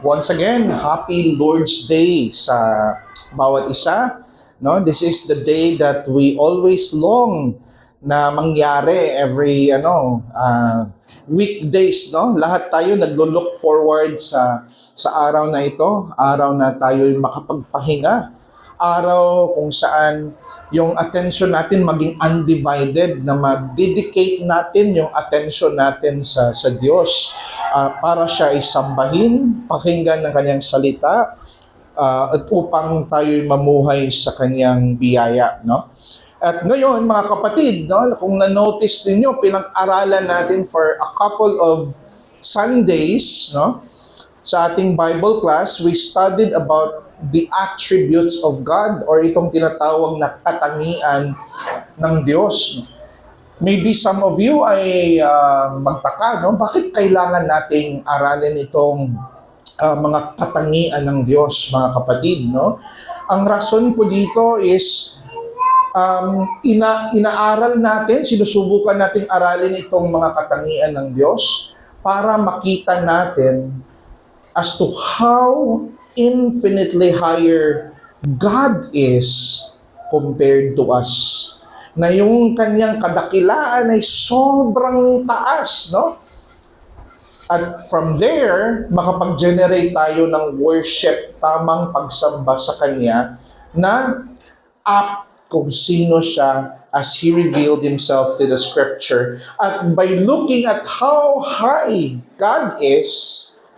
Once again, happy Lord's Day sa bawat isa. No, this is the day that we always long na mangyari every weekdays, no? Lahat tayo naglo-look forward sa araw na ito, araw na tayo makapagpahinga, araw kung saan yung attention natin maging undivided, na mag-dedicate natin yung attention natin sa Diyos para siya ay sambahin, pakinggan ng kanyang salita, at upang tayo'y mamuhay sa kanyang biyaya, no? At ngayon, mga kapatid, no, kung na-notice ninyo, pinag-aralan natin for a couple of Sundays, no, sa ating Bible class, we studied about the attributes of God, or itong tinatawag na katangian ng Diyos. Maybe some of you ay magtaka, no? Bakit kailangan nating aralin itong mga katangian ng Diyos, mga kapatid, no? Ang rason po dito is inaaral natin, sinusubukan nating aralin itong mga katangian ng Diyos para makita natin as to how infinitely higher God is compared to us. Na yung kanyang kadakilaan ay sobrang taas, no? At from there, makapag-generate tayo ng worship, tamang pagsamba sa Kanya, na kung sino siya as He revealed Himself to the Scripture. At by looking at how high God is,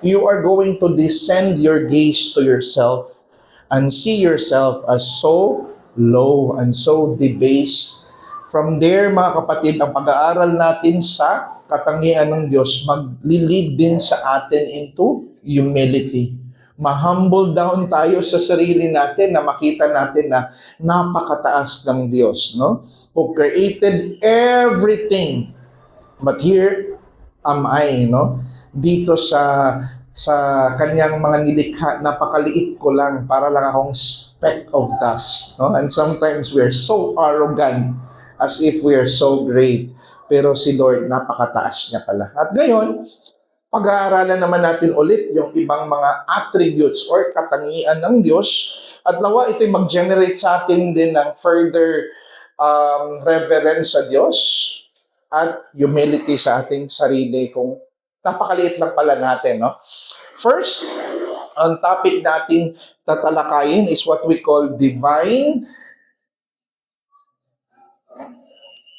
you are going to descend your gaze to yourself and see yourself as so low and so debased. From there, mga kapatid, ang pag-aaral natin sa katangian ng Diyos mag-lead din sa atin into humility. Ma-humble down tayo sa sarili natin na makita natin na napakataas ng Diyos, no? Who created everything. But here am I, no? Dito sa kanyang mga nilikha, napakaliit ko lang, para lang akong speck of dust, no? And sometimes we're so arrogant, as if we are so great. Pero si Lord, napakataas niya pala. At ngayon, pag-aaralan naman natin ulit yung ibang mga attributes or katangian ng Diyos. At nawa ito'y mag-generate sa atin din ng further reverence sa Diyos at humility sa ating sarili, kung napakaliit lang pala natin, no? First, ang topic natin tatalakayin is what we call divine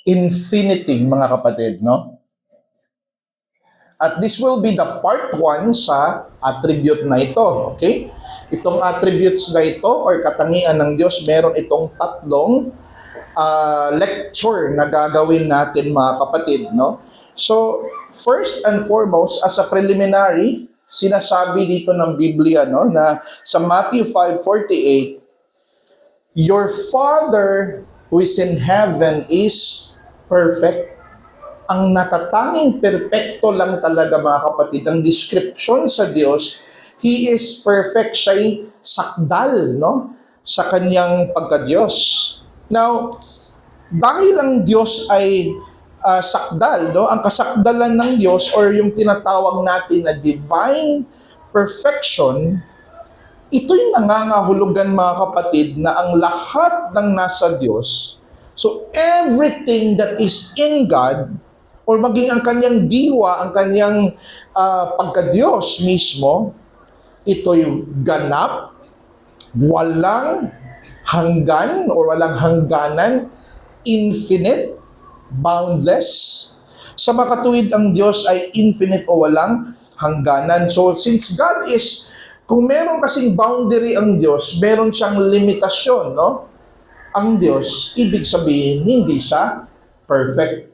infinity, mga kapatid, no? At this will be the part 1 sa attribute na ito, okay? Itong attributes na ito or katangian ng Diyos, meron itong tatlong lecture na gagawin natin, mga kapatid, no? So, first and foremost, as a preliminary, sinasabi dito ng Biblia, no, na sa Matthew 5:48, your Father who is in heaven is perfect. Ang natatanging perpekto lang talaga, mga kapatid, ang description sa Diyos, He is perfect. Siya'y sakdal, no? Sa kanyang pagka-Diyos. Now, dahil ang Diyos ay sakdal, no? Ang kasakdalan ng Diyos or yung tinatawag natin na divine perfection, ito'y nangangahulugan, mga kapatid, na ang lahat ng nasa Diyos, so everything that is in God, or maging ang kanyang diwa, ang kanyang pagka-Diyos mismo, ito'y ganap, walang hanggan or walang hangganan, infinite, boundless. Sa makatuwid, ang Diyos ay infinite o walang hangganan. So since God is, kung meron kasing boundary ang Diyos, meron siyang limitasyon, no? Ang Diyos, ibig sabihin, hindi siya perfect.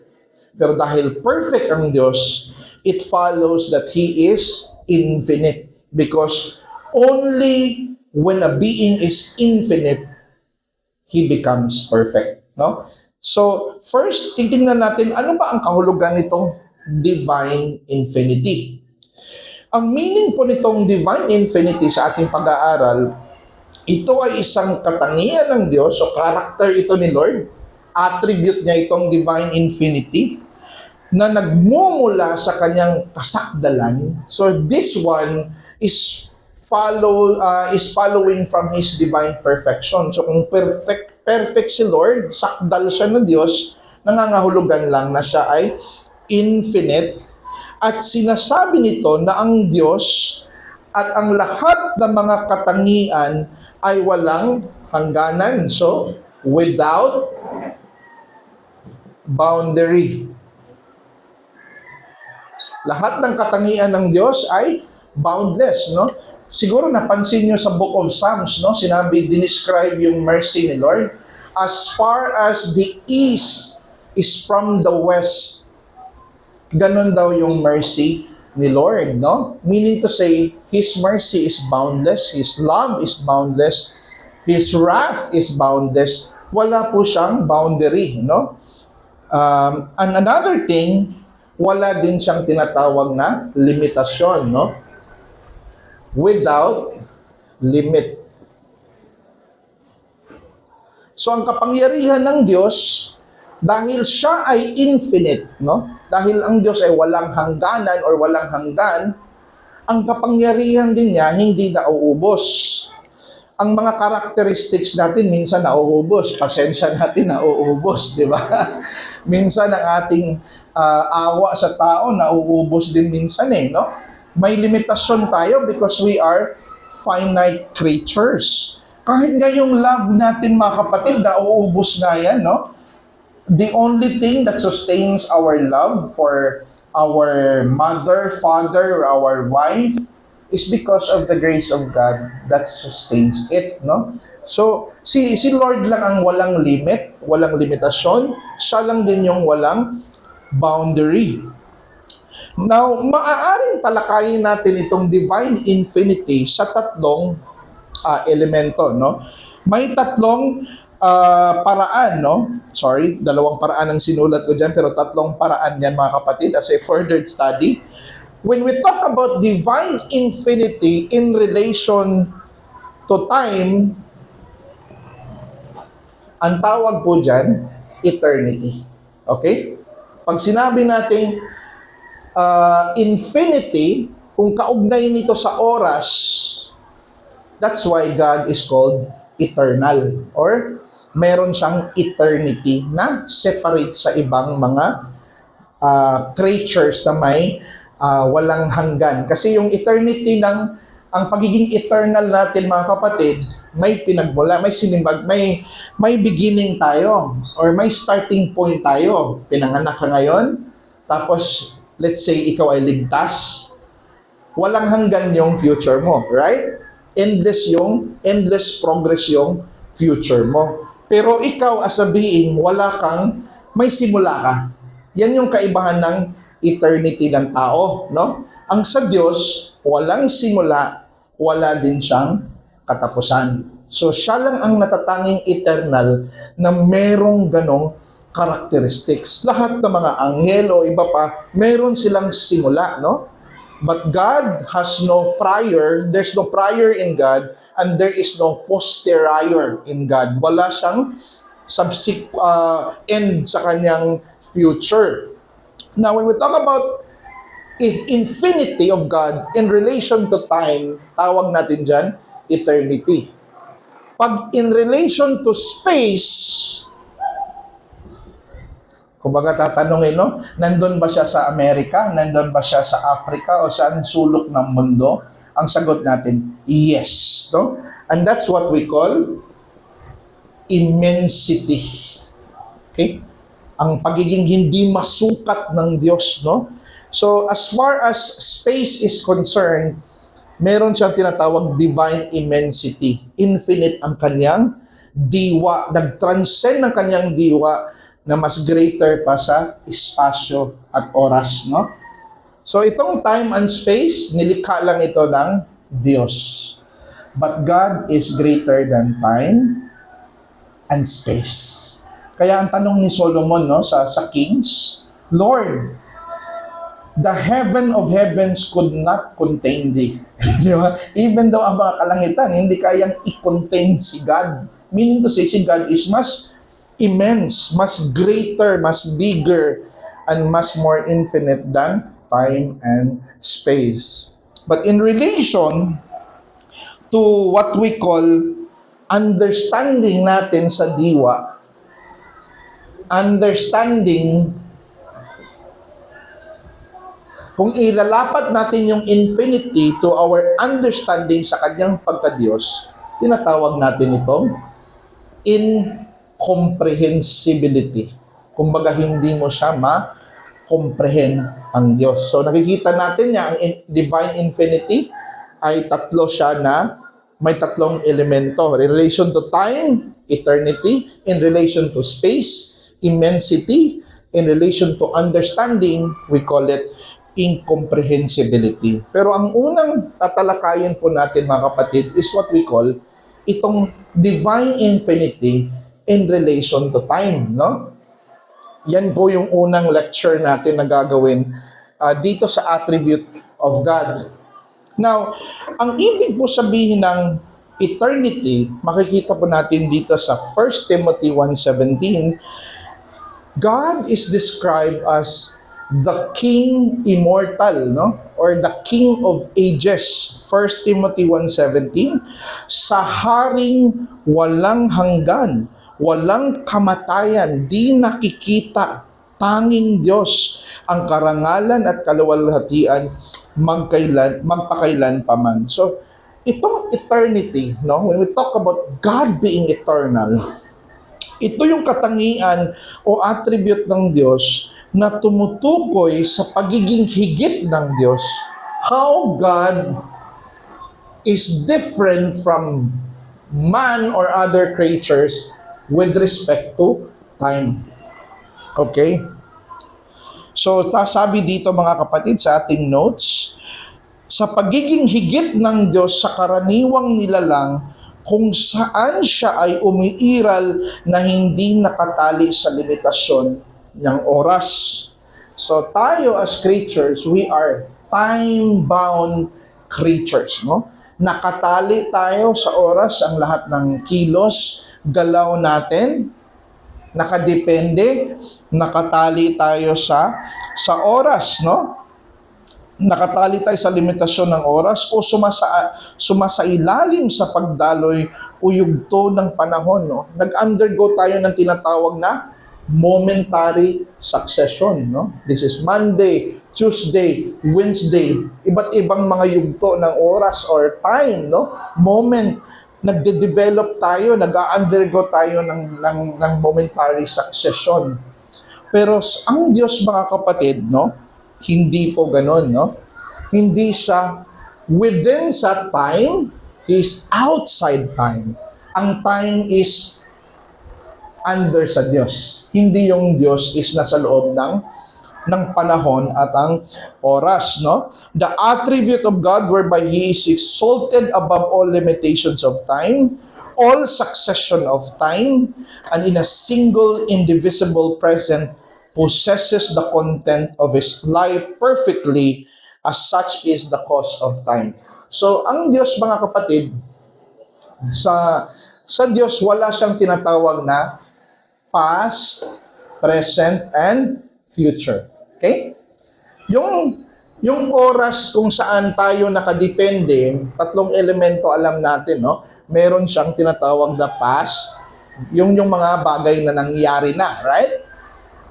Pero dahil perfect ang Diyos, it follows that He is infinite. Because only when a being is infinite, He becomes perfect. No? So, first, titingnan natin, ano ba ang kahulugan nitong divine infinity? Ang meaning po nitong divine infinity sa ating pag-aaral, ito ay isang katangian ng Diyos, so character ito ni Lord, attribute niya itong divine infinity, na nagmumula sa kanyang kasakdalan. So this one is following from His divine perfection. So kung perfect si Lord, sakdal siya ng Diyos, nangangahulugan lang na siya ay infinite. At sinasabi nito na ang Diyos at ang lahat ng mga katangian ay walang hangganan. So, without boundary. Lahat ng katangian ng Diyos ay boundless, no? Siguro napansin nyo sa Book of Psalms, no? Sinabi, dinescribe yung mercy ni Lord. As far as the east is from the west, ganun daw yung mercy ni Lord, no? Meaning to say, His mercy is boundless, His love is boundless, His wrath is boundless. Wala po siyang boundary, no? And another thing, wala din siyang tinatawag na limitasyon, no? Without limit. So ang kapangyarihan ng Diyos, dahil siya ay infinite, no? Dahil ang Diyos ay walang hangganan or walang hanggan, ang kapangyarihan din niya hindi nauubos. Ang mga characteristics natin minsan nauubos, pasensya natin nauubos, di ba? Minsan ang ating awa sa tao nauubos din minsan no? May limitasyon tayo because we are finite creatures. Kahit nga yung love natin mga kapatid, nauubos nga yan, no? The only thing that sustains our love for our mother, father, or our wife is because of the grace of God that sustains it, no? So, si Lord lang ang walang limit, walang limitasyon. Siya lang din yung walang boundary. Now, maaaring talakayin natin itong divine infinity sa tatlong elemento, no? May tatlong paraan, no? Sorry, dalawang paraan ang sinulat ko dyan, pero tatlong paraan yan mga kapatid as a further study. When we talk about divine infinity in relation to time, ang tawag po dyan, eternity. Okay? Pag sinabi natin infinity, kung kaugnay nito sa oras, that's why God is called eternal. Or meron siyang eternity na separate sa ibang mga creatures na may walang hanggan. Kasi yung eternity ang pagiging eternal natin mga kapatid, may pinagmula, may sinimbag, may beginning tayo or may starting point tayo. Pinanganak ka ngayon, tapos let's say ikaw ay ligtas, walang hanggan yung future mo, right? Endless progress yung future mo. Pero ikaw as a being, may simula ka. Yan yung kaibahan ng eternity ng tao, no? Ang sa Diyos, walang simula, wala din siyang katapusan. So, siya lang ang natatanging eternal na merong ganong characteristics. Lahat ng mga anghel o iba pa, meron silang simula, no? But God has no prior, there's no prior in God, and there is no posterior in God. Wala siyang end sa kanyang future. Now, when we talk about infinity of God in relation to time, tawag natin dyan, eternity. Pag in relation to space, kumbaga tatanungin, no? Nandun ba siya sa Amerika? Nandun ba siya sa Africa? O saan sulok ng mundo? Ang sagot natin, yes. No? And that's what we call immensity. Okay? Ang pagiging hindi masukat ng Diyos, no? So, as far as space is concerned, meron siyang tinatawag divine immensity. Infinite ang kanyang diwa. Nag-transcend ang kanyang diwa na mas greater pa sa espasyo at oras, no? So, itong time and space, nilikha lang ito ng Diyos. But God is greater than time and space. Kaya ang tanong ni Solomon, no, sa Kings, Lord, the heaven of heavens could not contain thee. Di ba? Even though ang mga kalangitan, hindi kayang i-contain si God. Meaning to say, si God is mas immense, mas greater, mas bigger, and much more infinite than time and space. But in relation to what we call understanding natin sa diwa, understanding, kung ilalapat natin yung infinity to our understanding sa kanyang pagka-Diyos, tinatawag natin itong incomprehensibility. Kumbaga, hindi mo siya ma-comprehend ang Diyos. So, nakikita natin niya, ang divine infinity ay tatlo siya na may tatlong elemento. In relation to time, eternity. In relation to space, immensity. In relation to understanding, we call it incomprehensibility. Pero ang unang tatalakayin po natin, mga kapatid, is what we call itong divine infinity in relation to time, no? Yan po yung unang lecture natin na gagawin dito sa attribute of God. Now, ang ibig po sabihin ng eternity, makikita po natin dito sa 1 Timothy 1:17, God is described as the King immortal, no? Or the King of ages. 1 Timothy 1:17, sa haring walang hanggan, walang kamatayan, di nakikita, tanging Diyos, ang karangalan at kaluwalhatian magpakailan paman. So, itong eternity, no? When we talk about God being eternal, ito yung katangian o attribute ng Diyos na tumutukoy sa pagiging higit ng Diyos. How God is different from man or other creatures with respect to time. Okay? So, sabi dito mga kapatid sa ating notes, sa pagiging higit ng Diyos sa karaniwang nilalang, kung saan siya ay umiiral na hindi nakatali sa limitasyon ng oras. So tayo as creatures, we are time-bound creatures, no? Nakatali tayo sa oras, ang lahat ng kilos, galaw natin, nakadepende, nakatali tayo sa oras, no? Nakatali tayo sa limitasyon ng oras o sumasailalim sa pagdaloy o yugto ng panahon, no? Nag-undergo tayo ng tinatawag na momentary succession, no? This is Monday, Tuesday, Wednesday, iba't ibang mga yugto ng oras or time, no? Moment. Nagde-develop tayo, nag-undergo tayo ng momentary succession. Pero ang Diyos, mga kapatid, no? Hindi po ganon, no? Hindi siya within sa time, He is outside time. Ang time is under sa Diyos. Hindi yung Diyos is nasa loob ng panahon at ang oras, no? The attribute of God whereby He is exalted above all limitations of time, all succession of time, and in a single indivisible present possesses the content of His life perfectly, as such is the cause of time. So, ang Diyos, mga kapatid, sa Diyos, wala siyang tinatawag na past, present, and future. Okay? Yung oras kung saan tayo nakadepende, tatlong elemento alam natin, no? Meron siyang tinatawag na past, yung mga bagay na nangyari na, right?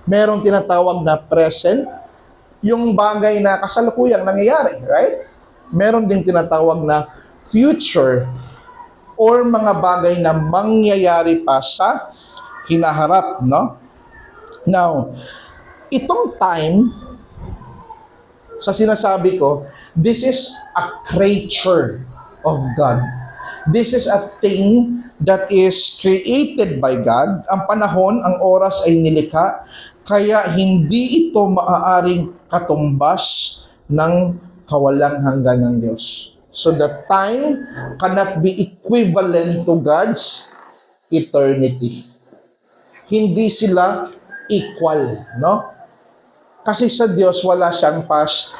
Merong tinatawag na present, yung bagay na kasalukuyang nangyayari, right? Meron din tinatawag na future, or mga bagay na mangyayari pa sa hinaharap, no? Now, itong time, sa sinasabi ko, this is a creature of God. This is a thing that is created by God. Ang panahon, ang oras ay nilikha, kaya hindi ito maaaring katumbas ng kawalang hanggan ng Diyos. So the time cannot be equivalent to God's eternity. Hindi sila equal, no? Kasi sa Diyos, wala siyang past,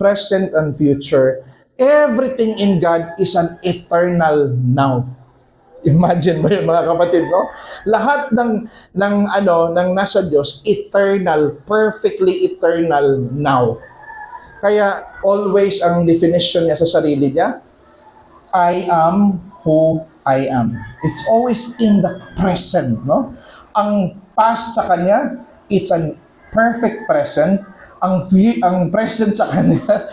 present, and future. Everything in God is an eternal now. Imagine mo yun, mga kapatid, no? Lahat ng nasa Diyos, eternal, perfectly eternal now. Kaya always ang definition niya sa sarili niya, I am who I am. It's always in the present, no? Ang past sa kanya, it's a perfect present. Ang present sa kanya,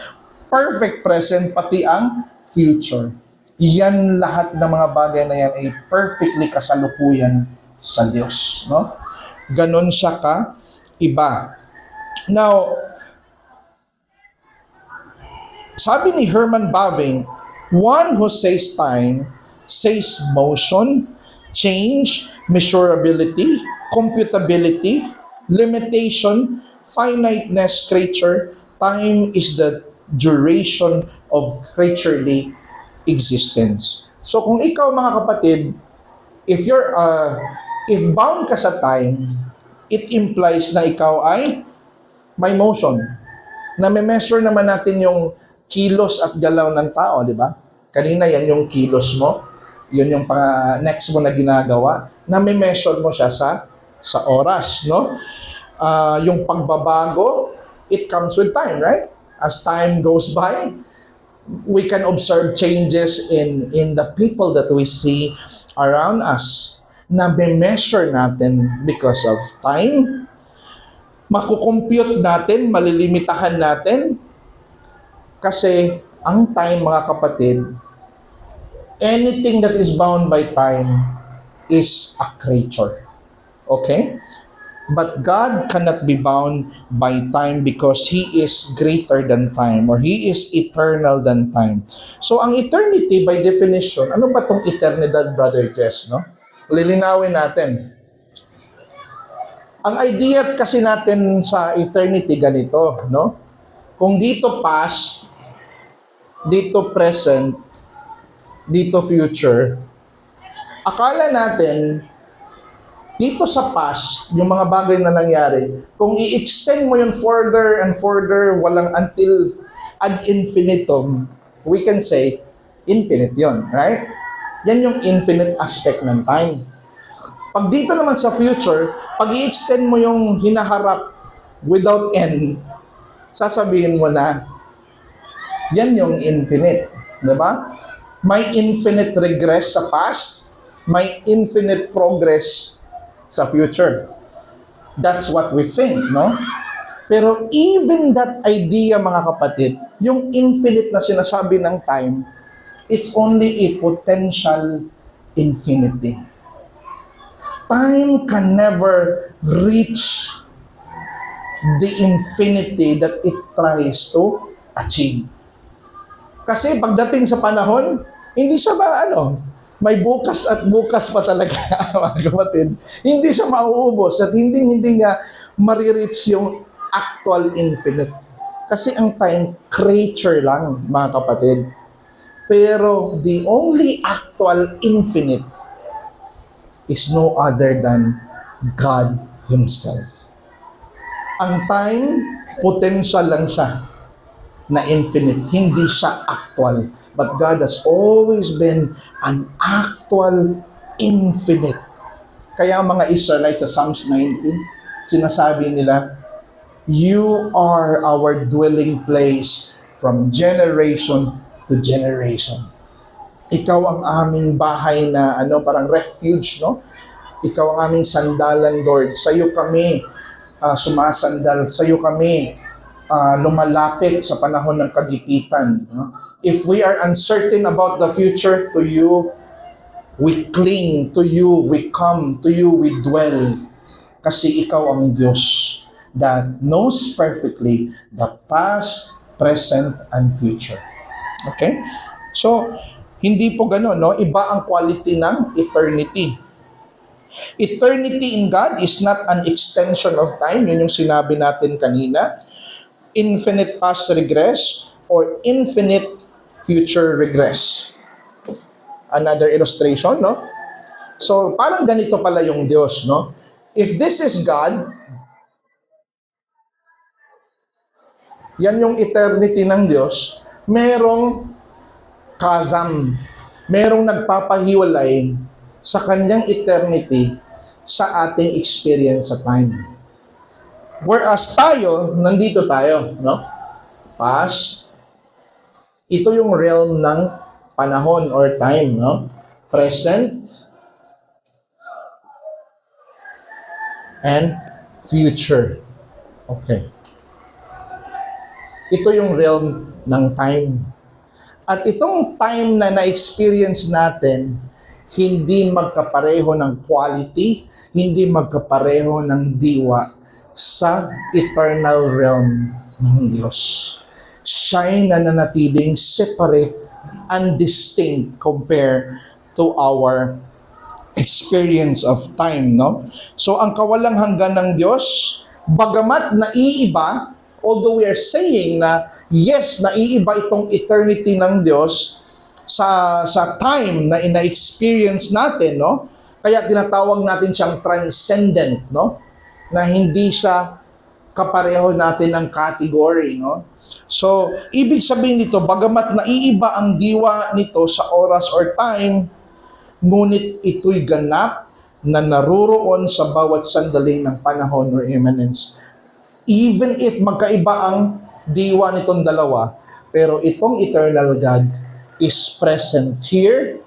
perfect present, pati ang future. Yan lahat ng mga bagay na yan ay perfectly kasalukuyan sa Diyos, no? Ganon siya ka iba. Now, sabi ni Herman Bavinck, one who says time says motion, change, measurability, computability, limitation, finiteness, creature. Time is the duration of creaturely existence. So kung ikaw, mga kapatid, if bound ka sa time, it implies na ikaw ay may motion. Na-measure naman natin yung kilos at galaw ng tao, di ba? Kanina yan yung kilos mo, yun yung next mo na ginagawa, na-measure mo siya sa oras, no? Yung pagbabago, it comes with time, right? As time goes by, we can observe changes in the people that we see around us na measure natin because of time. Makukompute natin, malilimitahan natin kasi ang time, mga kapatid, anything that is bound by time is a creature. Okay? But God cannot be bound by time because He is greater than time or He is eternal than time. So, ang eternity, by definition, ano ba tong eternidad, Brother Jess, no? Lilinawin natin. Ang idea kasi natin sa eternity ganito, no? Kung dito past, dito present, dito future, akala natin, dito sa past, yung mga bagay na nangyari, kung i-extend mo yun further and further, walang until ad infinitum, we can say, infinite yon, right? Yan yung infinite aspect ng time. Pag dito naman sa future, pag i-extend mo yung hinaharap without end, sasabihin mo na, yan yung infinite. Diba? May infinite regress sa past, may infinite progress sa future. That's what we think, no? Pero even that idea, mga kapatid, yung infinite na sinasabi ng time, it's only a potential infinity. Time can never reach the infinity that it tries to achieve. Kasi pagdating sa panahon, hindi siya may bukas at bukas pa talaga, mga kapatid. Hindi siya mauubos at hindi nga marireach yung actual infinite. Kasi ang time, creature lang, mga kapatid. Pero the only actual infinite is no other than God Himself. Ang time, potential lang siya na infinite. Hindi siya actual. But God has always been an actual infinite. Kaya ang mga Israelites sa Psalms 90, sinasabi nila, you are our dwelling place from generation to generation. Ikaw ang aming bahay na parang refuge, no? Ikaw ang aming sandalan, Lord. Sa iyo kami sumasandal. Sa iyo kami lumalapit sa panahon ng kagipitan. No? If we are uncertain about the future, to you we cling, to you we come, to you we dwell. Kasi ikaw ang Diyos that knows perfectly the past, present, and future. Okay? So, hindi po gano'n, no? Iba ang quality ng eternity. Eternity in God is not an extension of time. Yun yung sinabi natin kanina. Infinite past regress or infinite future regress. Another illustration, no? So, parang ganito pala yung Diyos, no? If this is God, yan yung eternity ng Diyos, merong chasm, merong nagpapahiwalay sa kanyang eternity sa ating experience sa time. Whereas tayo, nandito tayo, no? Past, ito yung realm ng panahon or time, no? Present and future. Okay. Ito yung realm ng time. At itong time na na-experience natin, hindi magkapareho ng quality, hindi magkapareho ng diwa sa eternal realm ng Diyos. Siya'y nananatiling separate and distinct compared to our experience of time, no? So, ang kawalang hanggan ng Diyos, bagamat naiiba, although we are saying na, yes, naiiba itong eternity ng Diyos sa time na ina-experience natin, no? Kaya tinatawag natin siyang transcendent, no? Na hindi siya kapareho natin ng category, no? So, ibig sabihin nito, bagamat naiiba ang diwa nito sa oras or time, ngunit ito'y ganap na naroroon sa bawat sandali ng panahon or immanence. Even if magkaiba ang diwa nitong dalawa, pero itong eternal God is present here,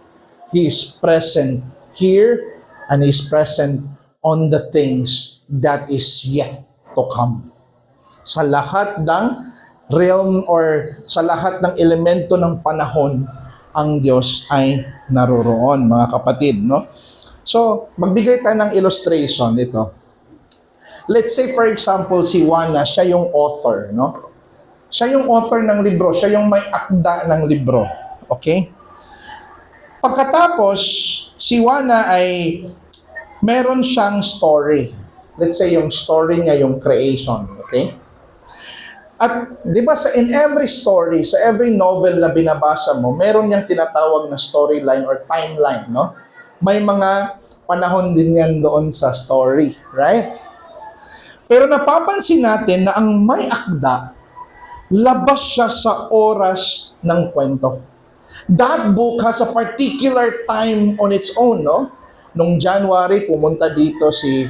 He is present here, and He is present on the things that is yet to come. Sa lahat ng realm or sa lahat ng elemento ng panahon, ang Diyos ay naroroon, mga kapatid, no? So, magbigay tayo ng illustration ito. Let's say, for example, si Juana, siya yung author, no? Siya yung author ng libro, siya yung may akda ng libro. Okay? Pagkatapos, si Juana ay meron siyang story. Let's say yung story niya, yung creation. Okay? At di ba in every story, sa every novel na binabasa mo, meron niyang tinatawag na storyline or timeline, no? May mga panahon din yan doon sa story, right? Pero napapansin natin na ang may akda, labas siya sa oras ng kwento. That book has a particular time on its own, no? Nung January, pumunta dito si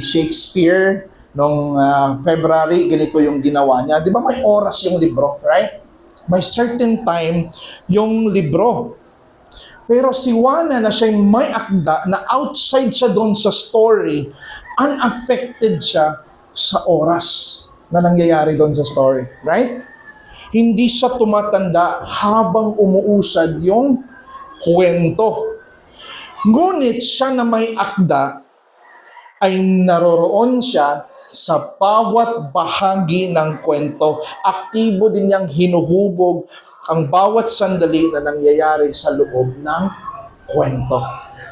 Shakespeare. Nung February, ganito yung ginawa niya. Di ba may oras yung libro, right? May certain time yung libro. Pero si Juana na siya may akda, na outside siya doon sa story, unaffected siya sa oras na nangyayari doon sa story, right? Hindi siya tumatanda habang umuusad yung kwento. Ngunit siya na may akda ay naroroon siya sa bawat bahagi ng kwento. Aktibo din niyang hinuhubog ang bawat sandali na nangyayari sa loob ng kwento.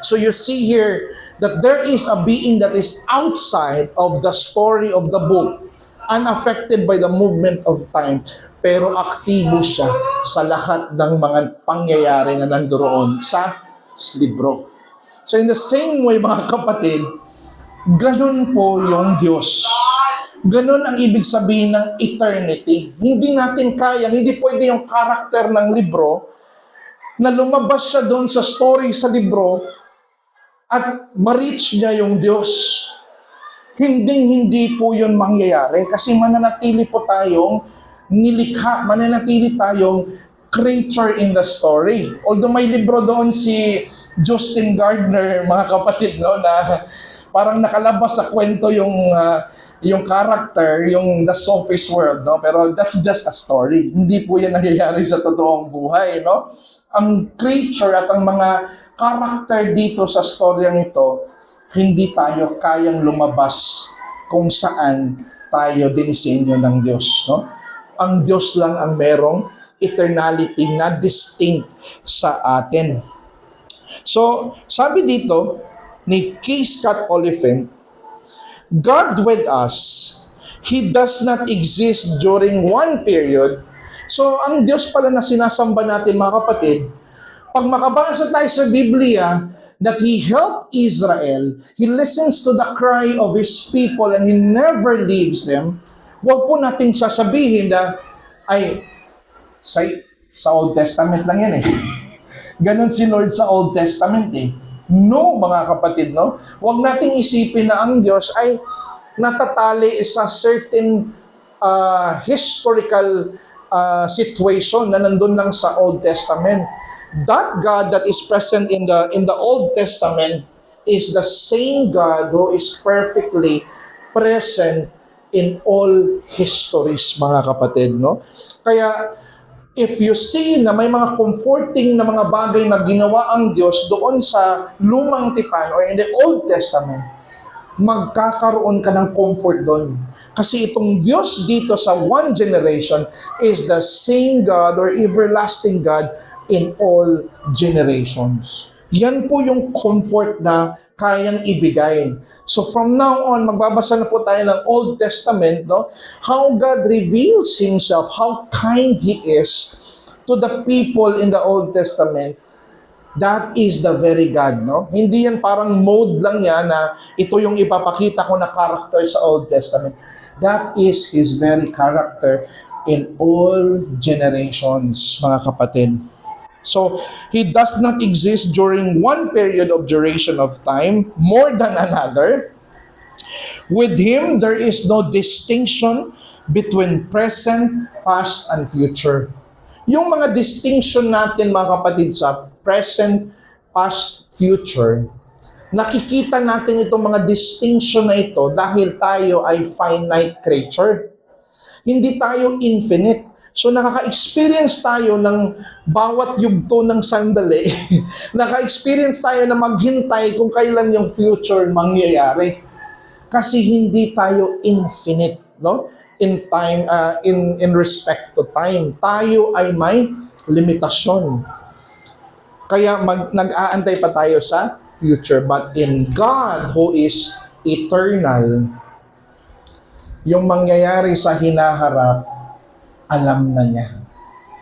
So you see here that there is a being that is outside of the story of the book, unaffected by the movement of time, pero aktibo siya sa lahat ng mga pangyayari na nandoon sa libro. So in the same way, mga kapatid, ganun po yung Diyos. Ganun ang ibig sabihin ng eternity. Hindi natin kaya, hindi pwede yung karakter ng libro na lumabas siya doon sa story sa libro at ma-reach niya yung Diyos. Hindi po yun mangyayari kasi mananatili po tayong nilikha, mananatili tayong creature in the story. Although may libro doon si Justin Gardner, mga kapatid, no, na parang nakalabas sa kwento yung character, yung The Sophist World, no? Pero that's just a story. Hindi po yan nangyayari sa totoong buhay, no? Ang creature at ang mga character dito sa storyang ito, hindi tayo kayang lumabas kung saan tayo dinisenyo ng Diyos, no? Ang Diyos lang ang merong eternality na distinct sa atin. So, sabi dito ni K. Scott Oliphant, God with us, He does not exist during one period. So, ang Diyos pala na sinasamba natin, mga kapatid, pag makabasa tayo sa Biblia, that He helped Israel, He listens to the cry of His people, and He never leaves them, huwag po natin sasabihin na, ay, sa Old Testament lang yan eh. Ganon si Lord sa Old Testament eh. No, mga kapatid, no? Huwag nating isipin na ang Diyos ay natatali sa certain historical situation na nandun lang sa Old Testament. That God that is present in the Old Testament is the same God who is perfectly present in all histories, mga kapatid, no? Kaya, if you see na may mga comforting na mga bagay na ginawa ang Diyos doon sa lumang tipan or in the Old Testament, magkakaroon ka ng comfort doon. Kasi itong Diyos dito sa one generation is the same God or everlasting God in all generations. Yan po yung comfort na kayang ibigay. So from now on, magbabasa na po tayo ng Old Testament, no? How God reveals Himself, how kind He is to the people in the Old Testament. That is the very God, no? Hindi yan parang mode lang yan na ito yung ipapakita ko na character sa Old Testament. That is His very character in all generations, mga kapatid. So, He does not exist during one period of duration of time more than another. With Him, there is no distinction between present, past, and future. Yung mga distinction natin, mga kapatid, sa present, past, future, nakikita natin itong mga distinction na ito dahil tayo ay finite creature. Hindi tayo infinite. So nakaka-experience tayo ng bawat yugto ng sandali. Naka-experience tayo na maghintay kung kailan yung future mangyayari. Kasi hindi tayo infinite, no? In time, in respect to time. Tayo ay may limitasyon. Kaya nag-aantay pa tayo sa future. But in God, who is eternal, yung mangyayari sa hinaharap, alam na niya.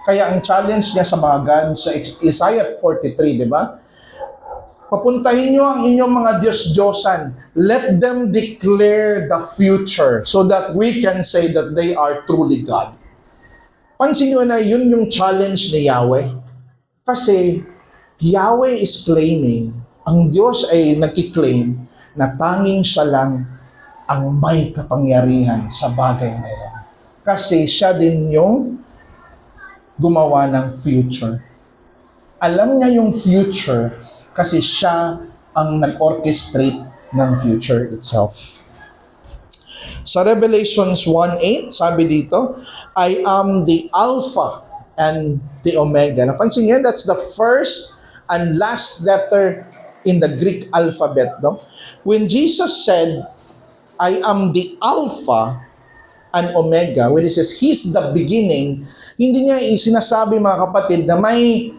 Kaya ang challenge niya sa mga gods sa Isaiah 43, di ba? Papuntahin niyo ang inyong mga Diyos-Diyosan. Let them declare the future so that we can say that they are truly God. Pansin niyo na yun yung challenge ni Yahweh. Kasi Yahweh is claiming, ang Diyos ay nagkiklaim na tanging siya lang ang may kapangyarihan sa bagay na yan. Kasi siya din yung gumawa ng future. Alam niya yung future kasi siya ang nag-orchestrate ng future itself. Sa Revelations 1:8, sabi dito, I am the Alpha and the Omega. Napansin niyo, that's the first and last letter in the Greek alphabet. No? When Jesus said, I am the Alpha and Omega, when He says He's the beginning, hindi niya sinasabi, mga kapatid, na may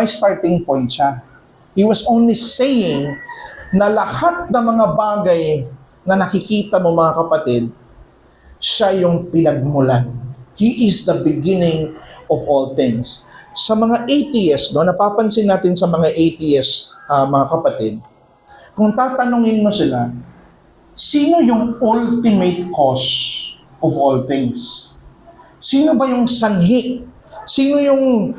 starting point siya. He was only saying na lahat ng mga bagay na nakikita mo, mga kapatid, siya yung pinagmulan. He is the beginning of all things. Sa mga atheists, no, napapansin natin sa mga atheists, mga kapatid, kung tatanungin mo sila, sino yung ultimate cause of all things? Sino ba yung sanhi? Sino yung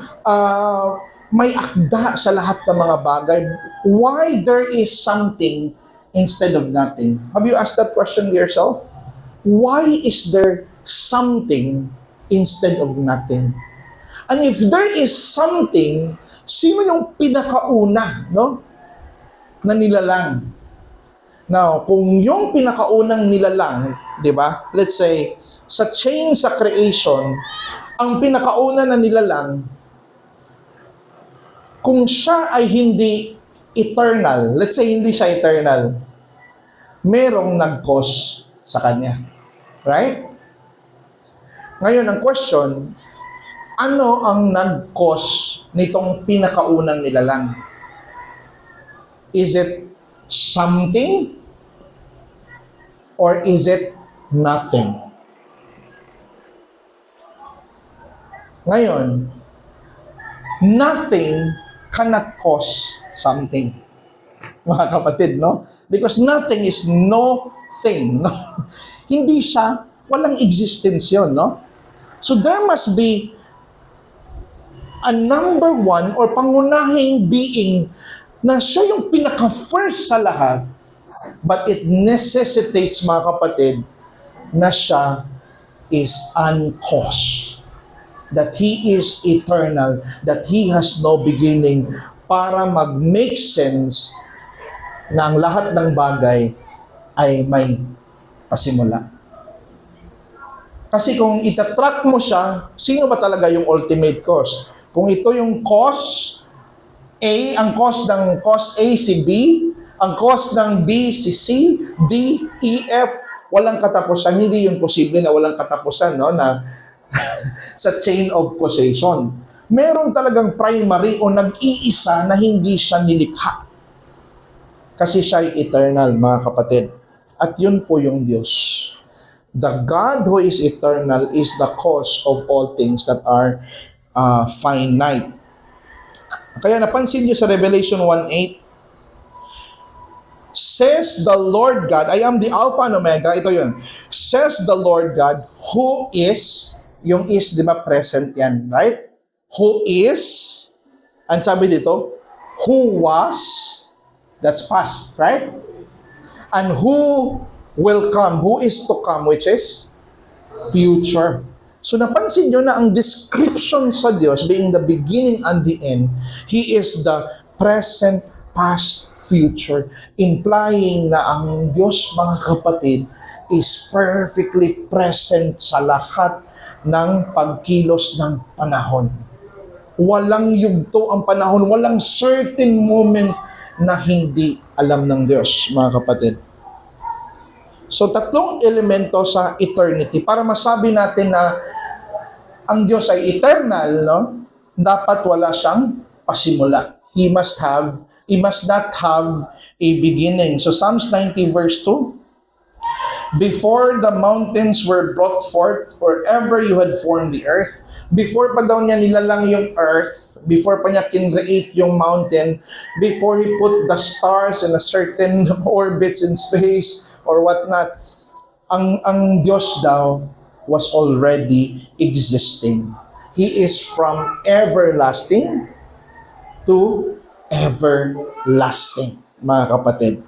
may akda sa lahat ng mga bagay? Why there is something instead of nothing? Have you asked that question to yourself? Why is there something instead of nothing? And if there is something, sino yung pinakauna, no, na nilalang? Now, kung yung pinakaunang nilalang, di ba? Let's say, sa chain sa creation, ang pinakauna na nilalang, kung siya ay hindi eternal, let's say hindi siya eternal, merong nag-cause sa kanya. Right? Ngayon, ang question, ano ang nag-cause nitong pinakaunang nilalang? Is it something? Or is it nothing? Ngayon, nothing cannot cause something. Mga kapatid, no? Because nothing is no thing, no? Hindi siya, walang existence yun, no? So there must be a number one or pangunahing being na siya yung pinaka-first sa lahat, but it necessitates, mga kapatid, na siya is uncaused. That He is eternal, that He has no beginning, para mag-make sense na ang lahat ng bagay ay may pasimula. Kasi kung itatrack mo siya, sino ba talaga yung ultimate cause? Kung ito yung cause A, ang cause ng cause A si B, ang cause ng B si C, D, E, F, walang katapusan. Hindi yun posible na walang katapusan, no? Na sa chain of causation. Meron talagang primary o nag-iisa na hindi siya nilikha. Kasi siya ay eternal, mga kapatid. At yun po yung Diyos. The God who is eternal is the cause of all things that are finite. Kaya napansin niyo sa Revelation 1:8, says the Lord God, I am the Alpha and Omega, ito yun. Says the Lord God, who is, yung is, di ba, present yan, right? Who is, and sabi dito, who was, that's past, right? And who will come, who is to come, which is future. So napansin nyo na ang description sa Diyos being the beginning and the end, He is the present, past, future, implying na ang Diyos, mga kapatid, is perfectly present sa lahat ng pagkilos ng panahon. Walang yugto ang panahon, walang certain moment na hindi alam ng Diyos, mga kapatid. So, tatlong elemento sa eternity. Para masabi natin na ang Diyos ay eternal, no? Dapat wala siyang pasimula. He must not have a beginning. So, Psalms 90 verse 2, before the mountains were brought forth, or ever you had formed the earth, before pa daw niya nilalang yung earth, before pa niya kinreate yung mountain, before He put the stars in a certain orbits in space, or whatnot, ang Diyos daw was already existing. He is from everlasting to everlasting, mga kapatid.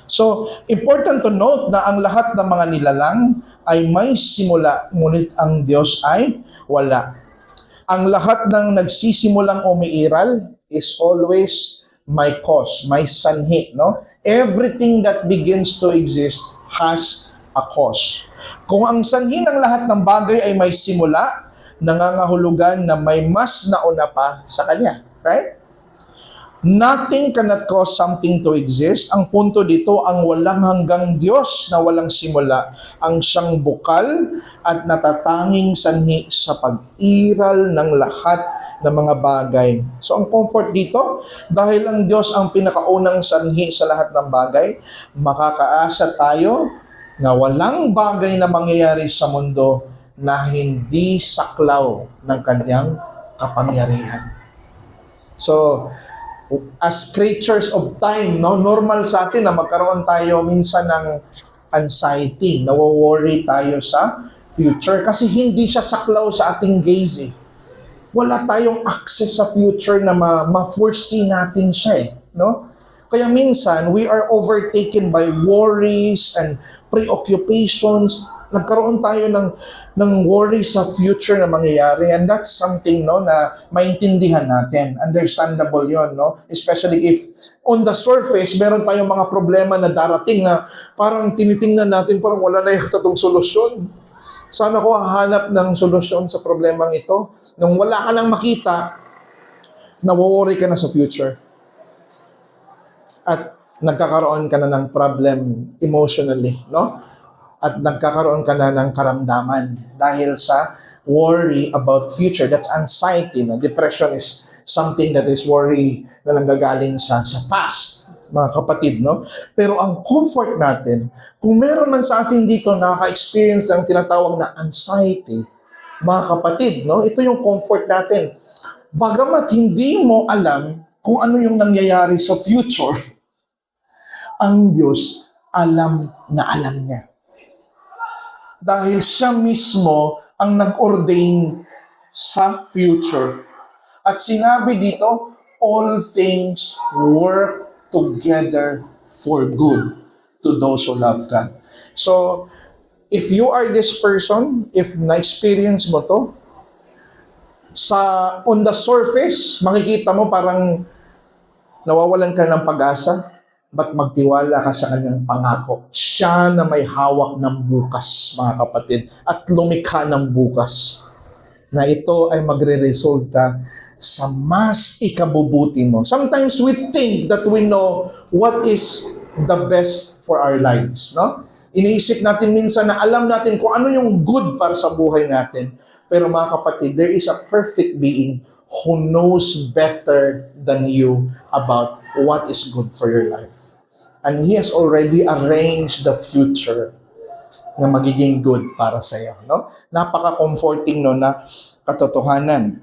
So, important to note na ang lahat ng mga nilalang ay may simula, ngunit ang Diyos ay wala. Ang lahat ng nagsisimulang umiiral is always may cause, may sanhi, no? Everything that begins to exist has a cause. Kung ang sanhi ng lahat ng bagay ay may simula, nangangahulugan na may mas nauna pa sa kanya, right? Nothing cannot cause something to exist. Ang punto dito, ang walang hanggang Diyos na walang simula, ang siyang bukal at natatanging sanhi sa pag-iral ng lahat ng mga bagay. So ang comfort dito, dahil ang Diyos ang pinakaunang sanhi sa lahat ng bagay, makakaasa tayo na walang bagay na mangyayari sa mundo na hindi saklaw ng kanyang kapangyarihan. So, as creatures of time, no, normal sa atin na magkaroon tayo minsan ng anxiety, nawo-worry tayo sa future kasi hindi siya saklaw sa ating gaze. Wala tayong access sa future na ma-foresee natin siya, no? Kaya minsan we are overtaken by worries and preoccupations. Nagkaroon tayo ng worry sa future na mangyayari, and that's something, no, na maintindihan natin. Understandable yon, no? Especially if on the surface meron tayong mga problema na darating na parang tinitingnan natin parang wala na yung tatong solusyon. Sana ko hahanap ng solusyon sa problemang ito. Nung wala ka nang makita, nawo-worry ka na sa future. At nagkakaroon ka na ng problem emotionally, no? At nagkakaroon ka na ng karamdaman dahil sa worry about future. That's anxiety. No? Depression is something that is worry na nanggagaling sa past, mga kapatid. No? Pero ang comfort natin, kung meron man sa atin dito nakaka-experience ng tinatawag na anxiety, mga kapatid, no? Ito yung comfort natin. Bagamat hindi mo alam kung ano yung nangyayari sa future, ang Diyos alam na alam niya. Dahil siya mismo ang nag-ordain sa future. At sinabi dito, all things work together for good to those who love God. So, if you are this person, if na-experience mo to, on the surface, makikita mo parang nawawalan ka ng pag-asa, but magtiwala ka sa kanyang pangako. Siya na may hawak ng bukas, mga kapatid, at lumikha ng bukas, na ito ay magre-resulta sa mas ikabubuti mo. Sometimes we think that we know what is the best for our lives, no? Iniisip natin minsan na alam natin kung ano yung good para sa buhay natin. Pero mga kapatid, there is a perfect being who knows better than you about what is good for your life. And He has already arranged the future na magiging good para sa iyo, no? Napaka-comforting no na katotohanan.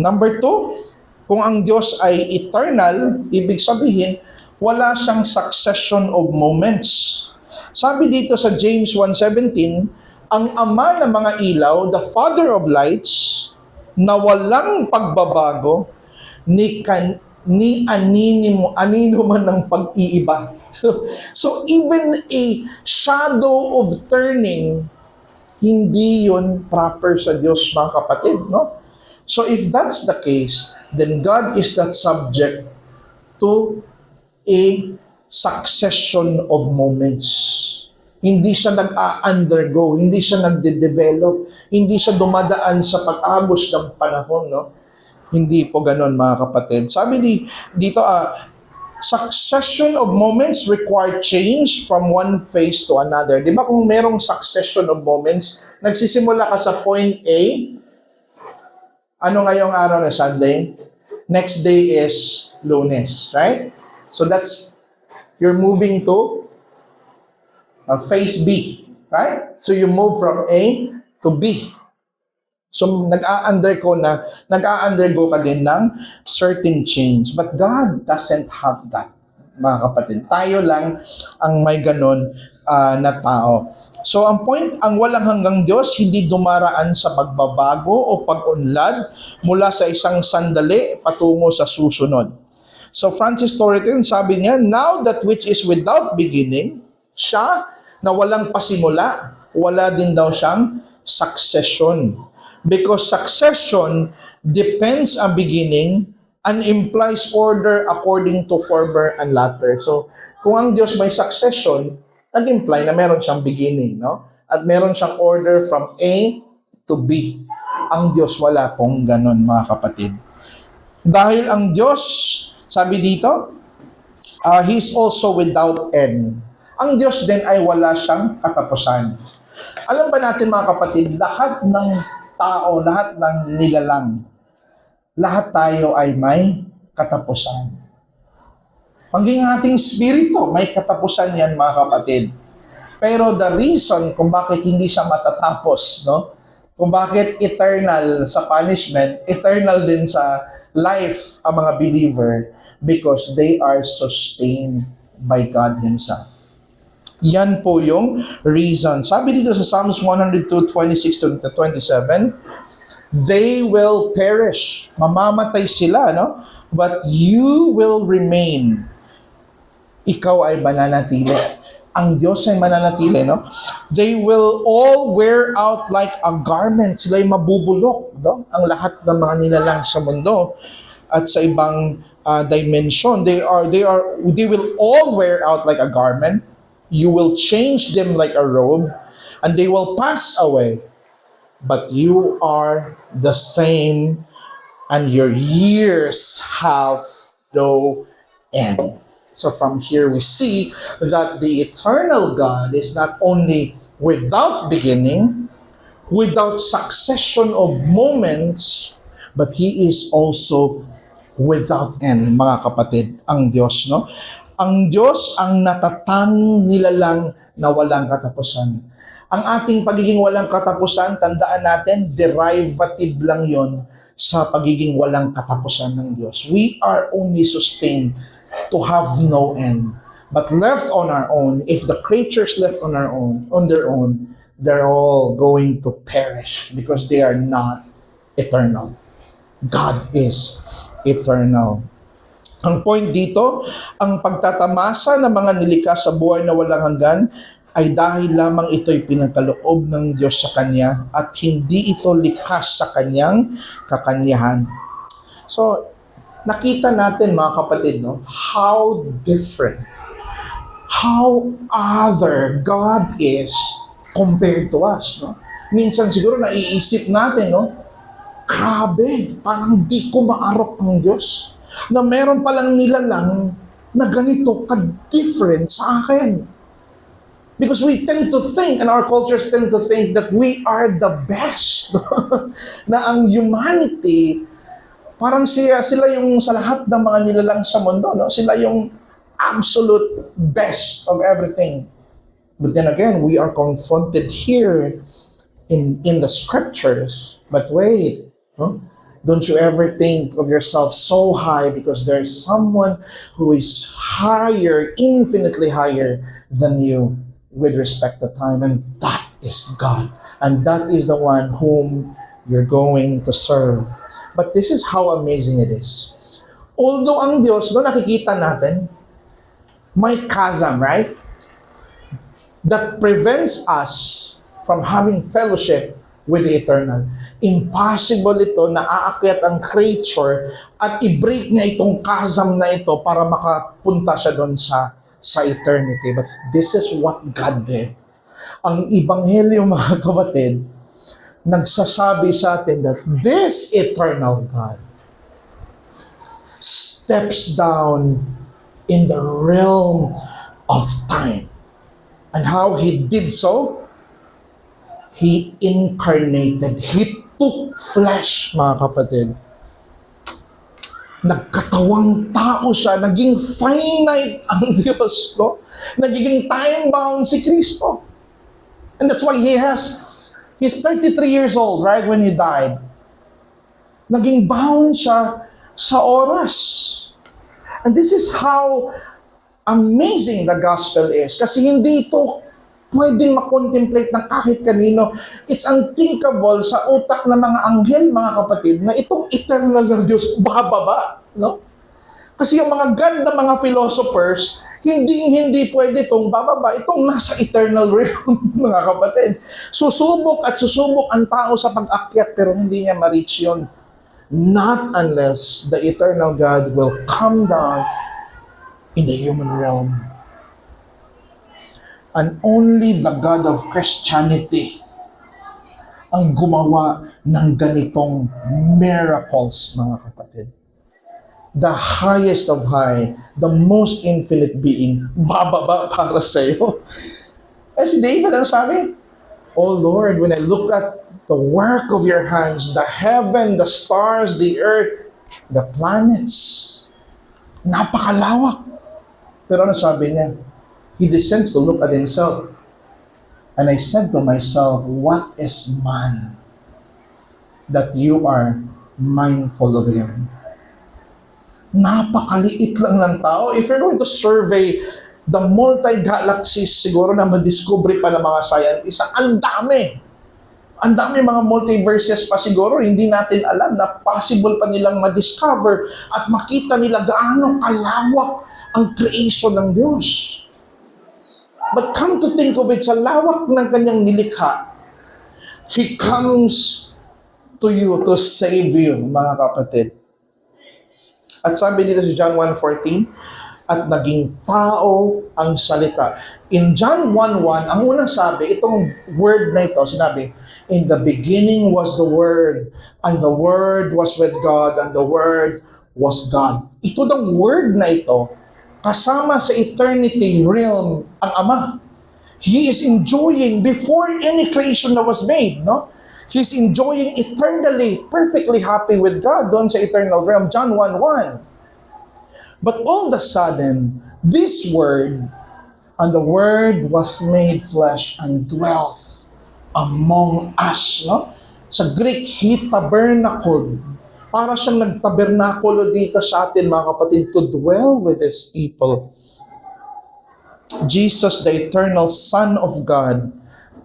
Number 2, kung ang Diyos ay eternal, ibig sabihin, wala siyang succession of moments. Sabi dito sa James 1:17, ang Ama ng mga ilaw, the Father of lights, na walang pagbabago, ni anino man ng pag-iiba. So even a shadow of turning, hindi yun proper sa Diyos, mga kapatid, no? So if that's the case, then God is not subject to a succession of moments. Hindi siya nag-undergo, hindi siya nagde-develop, hindi siya dumadaan sa pag-agos ng panahon, no? Hindi po ganon, mga kapatid. Sabi dito, succession of moments require change from one phase to another. Di ba kung merong succession of moments, nagsisimula ka sa point A, ano ngayong araw na Sunday? Next day is Lunes, right? So you're moving to phase B, right? So you move from A to B. So nag-a-undergo ka din ng certain change. But God doesn't have that, mga kapatid. Tayo lang ang may ganon na tao. So ang walang hanggang Diyos, hindi dumaraan sa pagbabago o pag-unlad mula sa isang sandali patungo sa susunod. So Francis Turretin, sabi niya, now that which is without beginning, siya na walang pasimula, wala din daw siyang succession. Because succession depends on beginning and implies order according to former and latter. So, kung ang Diyos may succession, nag-imply na meron siyang beginning, no? At meron siyang order from A to B. Ang Diyos wala pong ganon, mga kapatid. Dahil ang Diyos, sabi dito, He is also without end. Ang Diyos din ay wala siyang katapusan. Alam ba natin, mga kapatid, lahat ng tao, lahat ng nilalang, lahat tayo ay may katapusan. Maging ating espiritu, may katapusan yan, mga kapatid. Pero the reason kung bakit hindi siya matatapos, no? Kung bakit eternal sa punishment, eternal din sa life ang mga believer, because they are sustained by God Himself. Yan po yung reason. Sabi dito sa Psalms 102:26-27, they will perish. Mamamatay sila, no? But you will remain. Ikaw ay mananatili. Ang Diyos ay mananatili, no? They will all wear out like a garment. Sila ay mabubulok, no? Ang lahat ng mga nilalang sa mundo at sa ibang dimension. They will all wear out like a garment. You will change them like a robe, and they will pass away. But you are the same, and your years have no end. So from here we see that the eternal God is not only without beginning, without succession of moments, but He is also without end, mga kapatid, ang Diyos, no? Ang Diyos ang natatang nilalang na walang katapusan. Ang ating pagiging walang katapusan, tandaan natin, derivative lang yon sa pagiging walang katapusan ng Diyos. We are only sustained to have no end. But left on our own, if the creatures left on their own, they're all going to perish because they are not eternal. God is eternal. Ang point dito, ang pagtatamasa ng mga nilikha sa buhay na walang hanggan ay dahil lamang ito'y pinagkaloob ng Diyos sa Kanya at hindi ito likas sa Kanyang kakanyahan. So, nakita natin mga kapatid, no, how different, how other God is compared to us. No? Minsan siguro naiisip natin, no, grabe, parang di ko maarok ang Diyos na meron palang nilalang na ganito ka-different sa akin. Because we tend to think, and our cultures tend to think that we are the best. Na ang humanity, parang sila yung sa lahat ng mga nilalang sa mundo, no? Sila yung absolute best of everything. But then again, we are confronted here in the scriptures. But wait, no? Don't you ever think of yourself so high because there is someone who is higher, infinitely higher than you with respect to time, and that is God. And that is the one whom you're going to serve. But this is how amazing it is. Although ang Diyos, no, nakikita natin, may chasm, right? That prevents us from having fellowship with the eternal. Impossible ito na aakyat ang creature at i-break niya itong chasm na ito para makapunta siya doon sa eternity. But this is what God did. Ang Ebanghelyo, mga kapatid, nagsasabi sa atin that this eternal God steps down in the realm of time. And how He did so? He incarnated. He took flesh, mga kapatid. Nagkatawang tao siya, naging finite ang Diyos, no? Nagiging time-bound si Kristo. And that's why he's 33 years old, right, when He died. Naging bound siya sa oras. And this is how amazing the gospel is. Kasi hindi ito pwedeng makontemplate ng kahit kanino. It's unthinkable sa utak ng mga anghel, mga kapatid, na itong eternal ng Diyos bababa, no? Kasi yung mga God na mga philosophers, hindi pwede itong bababa, itong nasa eternal realm, mga kapatid. Susubok at susubok ang tao sa pag-akyat, pero hindi niya ma-reach yun. Not unless the eternal God will come down in the human realm. And only the God of Christianity ang gumawa ng ganitong miracles, mga kapatid. The highest of high, the most infinite being, bababa para sa iyo. Eh si David, ang sabi? Oh Lord, when I look at the work of your hands, the heaven, the stars, the earth, the planets, napakalawak. Pero ano sabi niya? He descends to look at himself. And I said to myself, what is man that you are mindful of him? Napakaliit lang ng tao. If you're going to survey the multi-galaxies, siguro na madiscovery pa ng mga scientists, ang dami. Ang dami mga multiverses pa siguro, hindi natin alam na possible pa nilang madiscover at makita nila gaano kalawak ang creation ng Diyos. But come to think of it, sa lawak ng kanyang nilikha, He comes to you to save you, mga kapatid. At sabi dito sa John 1:14, at naging tao ang salita. In John 1:1, ang unang sabi, itong word na ito, sinabi, in the beginning was the Word, and the Word was with God, and the Word was God. Ito ng word na ito, kasama sa eternity realm ang Ama. He is enjoying before any creation that was made, no? He's enjoying eternally, perfectly happy with God doon sa eternal realm, John 1:1. But all of a sudden, this word, and the Word was made flesh and dwelt among us, no? Sa Greek, He tabernacled. Para siyang nagtabernakulo dito sa atin, mga kapatid, to dwell with His people. Jesus, the eternal Son of God,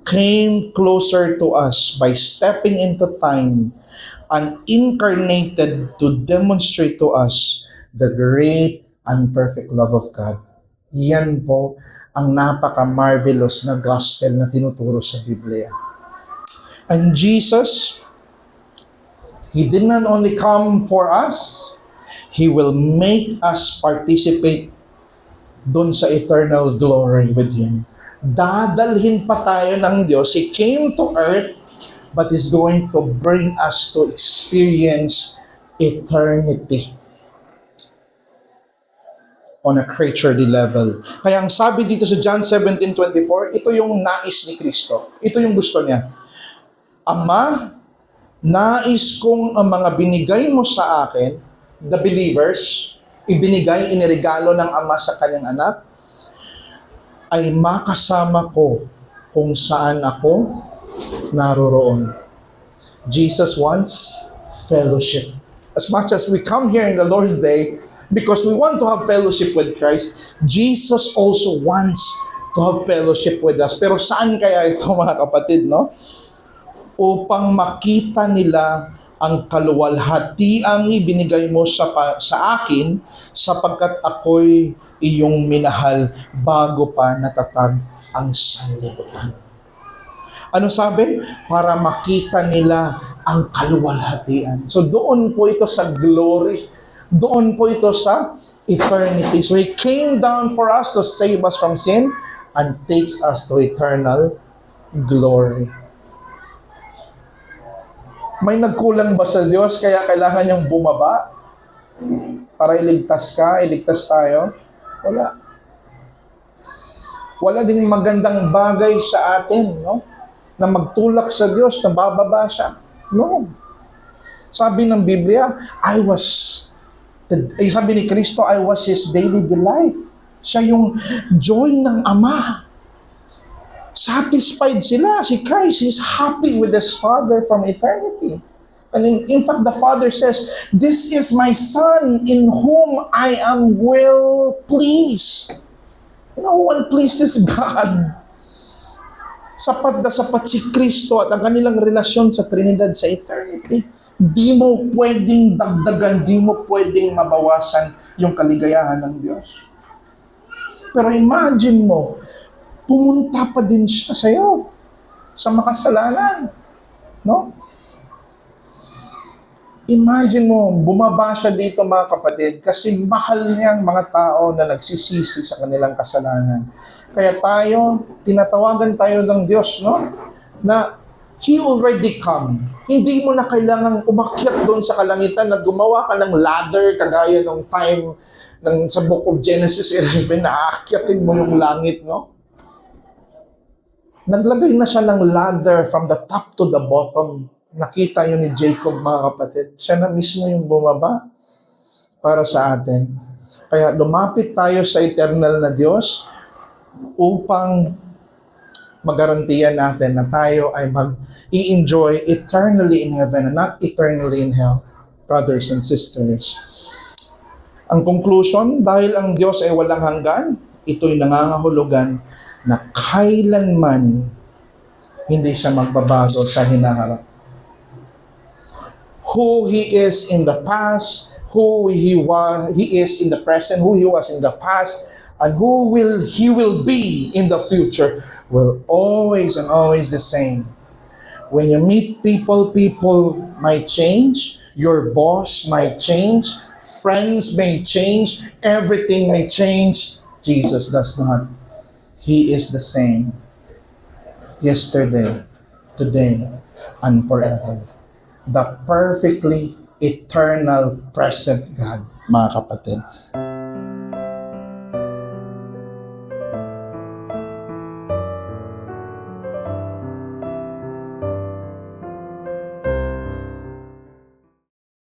came closer to us by stepping into time and incarnated to demonstrate to us the great and perfect love of God. Yan po ang napaka-marvelous na gospel na tinuturo sa Biblia. And Jesus, He did not only come for us, He will make us participate doon sa eternal glory with Him. Dadalhin pa tayo ng Diyos. He came to earth, but is going to bring us to experience eternity on a creaturely level. Kaya ang sabi dito sa John 17:24, ito yung nais ni Kristo. Ito yung gusto niya. Ama, nais kong ang mga binigay mo sa akin, the believers, ibinigay, iniregalo ng Ama sa kanyang anak, ay makasama ko kung saan ako naroroon. Jesus wants fellowship. As much as we come here in the Lord's Day, because we want to have fellowship with Christ, Jesus also wants to have fellowship with us. Pero saan kaya ito, mga kapatid, no? Upang makita nila ang kaluwalhatiang ibinigay mo sa akin, sapagkat ako'y iyong minahal bago pa natatag ang sanlibutan. Ano sabi? Para makita nila ang kaluwalhatian. So doon po ito sa glory. Doon po ito sa eternity. So He came down for us to save us from sin and takes us to eternal glory. May nagkulang ba sa Diyos kaya kailangan niyang bumaba? Para iligtas ka, iligtas tayo? Wala. Wala ding magandang bagay sa atin, no? Na magtulak sa Diyos, na bababa siya. No. Sabi ng Biblia, sabi ni Kristo, I was His daily delight. Siya yung joy ng Ama. Satisfied sila. Si Christ is happy with His Father from eternity. And in fact, the Father says, this is my Son in whom I am well pleased. No one pleases God. Sapat na sapat si Kristo at ang kanilang relasyon sa Trinidad sa eternity. Di mo pwedeng dagdagan, di mo pwedeng mabawasan yung kaligayahan ng Diyos. Pero imagine mo, pumunta pa din siya sa'yo sa makasalanan. No? Imagine mo, bumaba siya dito, mga kapatid, kasi mahal niya ang mga tao na nagsisisi sa kanilang kasalanan. Kaya tayo, tinatawagan tayo ng Diyos, no? Na He already come. Hindi mo na kailangang umakyat doon sa kalangitan na gumawa ka ng ladder kagaya ng time sa Book of Genesis 11 na aakyatin mo yung langit, no? Naglagay na siya ng ladder from the top to the bottom. Nakita yun ni Jacob, mga kapatid. Siya na mismo yung bumaba para sa atin. Kaya lumapit tayo sa eternal na Diyos upang magarantiyan natin na tayo ay mag-i-enjoy eternally in heaven and not eternally in hell, brothers and sisters. Ang conclusion, dahil ang Diyos ay walang hanggan, ito'y nangangahulugan na kailanman hindi siya magbabago sa hinaharap. Who He is in the past, who He is in the present, who He was in the past, and He will be in the future will always and always the same. When you meet people might change, your boss might change, friends may change, everything may change. Jesus does not. He is the same. Yesterday, today, and forever. The perfectly eternal present God, mga kapatid.